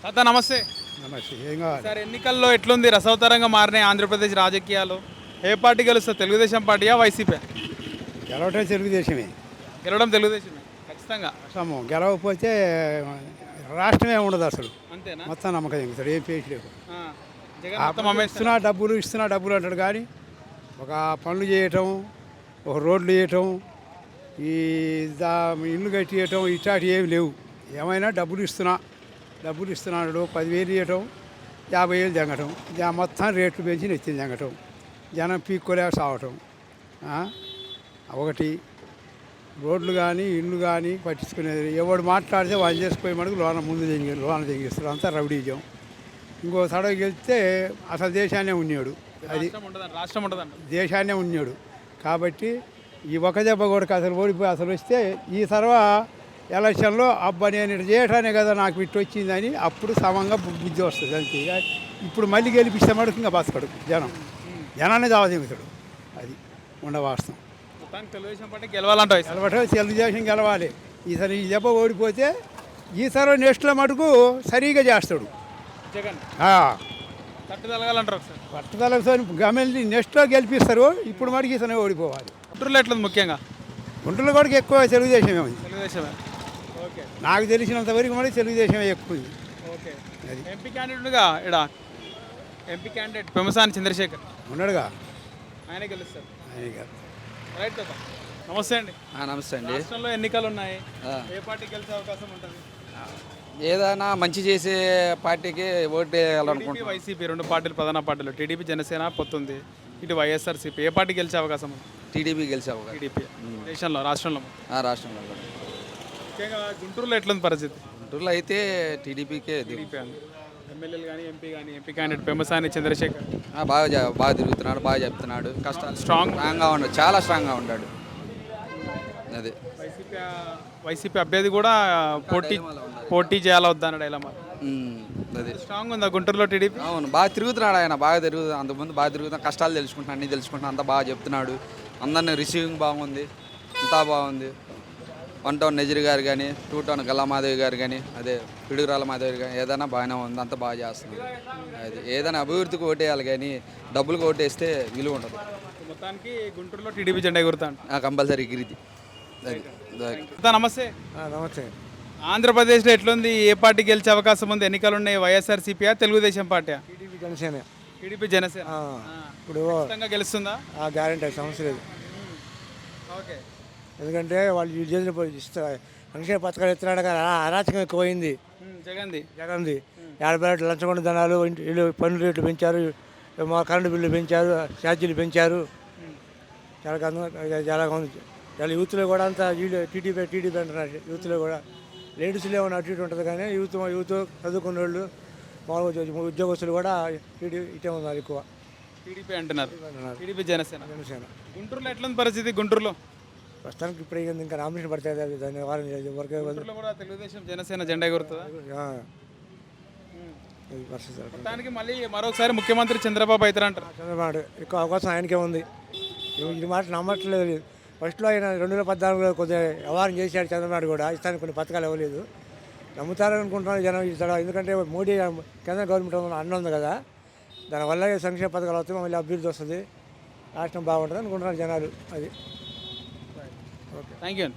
తాత నమస్తే. నమస్తే. ఏం కావాలి? సార్ ఎన్నికల్లో ఎట్లుంది రసవతరంగా మారినాయి ఆంధ్రప్రదేశ్ రాజకీయాలు? ఏ పార్టీ గెలుస్తుంది, తెలుగుదేశం పార్టీయా వైసీపీ? గెలవటం తెలుగుదేశమే. గెలవడం తెలుగుదేశమే ఖచ్చితంగా. అసలు గెలవకపోతే రాష్ట్రమే ఉండదు అసలు. అంతేనా? మొత్తం నమ్మకం చెందుతాడు. ఏం పేయట్లేదు. ఆ, జగన్ మొత్తం అమ్మేస్తున్నా. ఇస్తున్నా డబ్బులు అంటాడు కానీ ఒక పనులు చేయటం, ఒక రోడ్లు వేయటం, ఈ ఇల్లు కట్టియటం ఇట్లాంటివి ఏమి లేవు. ఏమైనా డబ్బులు ఇస్తున్నాడు. 10,000 ఇవ్వటం, 50,000 జంగటం, మొత్తం రేట్లు పెంచి నెత్తిని జంగటం, జనం పీక్కోలేక సావటం. ఒకటి రోడ్లు కానీ ఇల్లు కానీ పట్టించుకునేది ఎవడు మాట్లాడితే వాళ్ళు చేసుకుపోయి మనకు లోన తెగిస్తారు. అంతా రౌడీజం. ఇంకో తడవ గెలిస్తే అసలు దేశాన్నే ఉన్నాడు. అది రాష్ట్రం ఉండదు, దేశాన్నే ఉన్నాడు. కాబట్టి ఈ ఒక దెబ్బ కూడా అసలు ఓడిపోయి అసలు వస్తే ఈ తర్వాత ఎలక్షన్లో అబ్బా నేను ఇటు చేయటానే కదా నాకు ఇటు వచ్చిందని అప్పుడు సమంగా బుద్ధి వస్తుంది. అంతే. ఇప్పుడు మళ్ళీ గెలిపిస్తే మటుకు ఇంకా బతకడు జనాన్ని దావదింగుతాడు. అది ఉండవాస్తవం. తెలుగుదేశం పార్టీ గెలవాలంటే తెలుగుదేశం గెలవాలి. ఈసారి ఈ దెబ్బ ఓడిపోతే ఈసారి నెక్స్ట్లో మటుకు సరిగా చేస్తాడు జగన్. పట్టుదలతో గమనించి నెక్స్ట్లో గెలిపిస్తారు. ఇప్పుడు మటుకు ఈసారి ఓడిపోవాలి. గుంటూరులో ఎట్లుంది ముఖ్యంగా? గుంటూరులో కూడా ఎక్కువ తెలుగుదేశమే ఉంది. తెలుగుదేశమే. ఓకే. నాకు తెలిసినంత వరకు మరి తెలుగుదేశమే ఎక్కువ ఉంది. ఓకే. అది ఎంపీ క్యాండిడేట్గా ఇక్కడ ఎంపీ క్యాండిడేట్ పెమసాని చంద్రశేఖర్ ఉన్నాడుగా, ఆయన గెలుస్తారు. ఆయన రైట్ కదా. నమస్తే అండి. నమస్తే అండి. రాష్ట్రంలో ఎన్నికలు ఉన్నాయి. ఏ పార్టీ గెలిచే అవకాశం ఉంటుంది? ఏదైనా మంచి చేసే పార్టీకి ఓటు వేయాలనుకుంటున్నాను. వైసీపీ రెండు పార్టీలు, ప్రధాన పార్టీలు టీడీపీ జనసేన పొత్తుంది. ఇటు వైఎస్ఆర్సీపీ. ఏ పార్టీ గెలిచే అవకాశం ఉంది? టీడీపీ గెలిచే అవకాశం. టీడీపీ దేశంలో, రాష్ట్రంలో రాష్ట్రంలో కూడా. ముఖ్యంగా గుంటూరులో ఎట్లుంది పరిస్థితి? గుంటూరులో అయితే టీడీపీకే టీడీపీ అండి. ఎమ్మెల్యేలు కానీ ఎంపీ క్యాండిడేట్ పెమసాని చంద్రశేఖర్ బాగా తిరుగుతున్నాడు, బాగా చెప్తున్నాడు. కష్టాలు స్ట్రాంగ్గా ఉన్నాడు, చాలా స్ట్రాంగ్గా ఉన్నాడు. అదే వైసీపీ అభ్యర్థి కూడా పోటీ చేయాలా వద్దా అన్నాడు. ఇలా మరి అదే స్ట్రాంగ్ ఉందా గుంటూరులో టీడీపీ? అవును, బాగా తిరుగుతున్నాడు ఆయన. అంతకుముందు బాగా తిరుగుతున్నాడు, కష్టాలు తెలుసుకుంటున్నాడు, అన్నీ తెలుసుకుంటున్నాడు, అంతా బాగా చెప్తున్నాడు. అందరినీ రిసీవింగ్ బాగుంది, అంతా బాగుంది. 1 టౌన్ నజీర్ గారు కానీ, 2 టౌన్ గల్లామాధవి గారు కానీ, అదే పిడుగురాల మాధవి కానీ ఏదైనా బాగానే ఉంది, అంతా బాగా చేస్తున్నారు. అది ఏదైనా అభివృద్ధికి ఓటేయాలి కానీ డబ్బులకు ఓటేస్తే విలువ ఉండదు. మొత్తానికి గుంటూరులో టీడీపీ జెండా ఎగురుతాను కంపల్సరీ గిరిది. నమస్తే. నమస్తే. ఆంధ్రప్రదేశ్లో ఎట్లుంది? ఏ పార్టీ గెలిచే అవకాశం ఉంది? ఎన్నికలు ఉన్నాయి. YSRCP, Telugu Desam party? TDP Janasena. TDP Janasena ఇప్పుడు గెలుస్తుందా? గ్యారెంటీ సమస్య లేదు. ఓకే. ఎందుకంటే వాళ్ళు చేసిన సంక్షేమ పథకాలు ఎత్తున్నాడు కానీ అరాచకం ఎక్కువైంది జగన్ది. 50 రేట్లు లంచగొండ ధనాలు, ఇల్లు పన్ను రేట్లు పెంచారు, కరెంటు బిల్లు పెంచారు, ఛార్జీలు పెంచారు. చాలా ఉంది. చాలా యూత్లో కూడా అంతా టీడీపీ అంటున్నారు. యూత్లో కూడా లేడీస్లో ఏమైనా అటు ఇటు ఉంటుంది కానీ యూత్ చదువుకున్న వాళ్ళు, మామూలుగా ఉద్యోగస్తులు కూడా ఇటే ఉన్నారు ఎక్కువ. టీడీపీ అంటున్నారు. టీడీపీ జనసేన. గుంటూరులో ఎట్లుంది పరిస్థితి? గుంటూరులో ప్రస్తుతానికి ఇప్పుడు ఇంకా నామినేషన్ పడుతుంది. దాన్ని కూడా తెలుగుదేశం జనసేన జెండా ఎగురుతుందా? మొత్తానికి మళ్ళీ మరొకసారి ముఖ్యమంత్రి చంద్రబాబు అవుతారంటారు. చంద్రబాబు ఎక్కువ అవకాశం ఆయనకే ఉంది. ఇది మాట నమ్మట్లేదు. ఫస్ట్లో ఆయన 2014లో కొద్దిగా వ్యవహారం చేశాడు చంద్రబాబు కూడా. ఇస్తానికి కొన్ని పథకాలు ఇవ్వలేదు. నమ్ముతారని అనుకుంటున్నారు జనం ఇస్తాడు. ఎందుకంటే మోడీ కేంద్ర గవర్నమెంట్ అన్న ఉంది కదా, దానివల్ల సంక్షేమ పథకాలు వస్తాయి, మళ్ళీ అభివృద్ధి వస్తుంది, రాష్ట్రం బాగుంటుంది అనుకుంటున్నారు జనాలు. అది ఓకే. Thank you.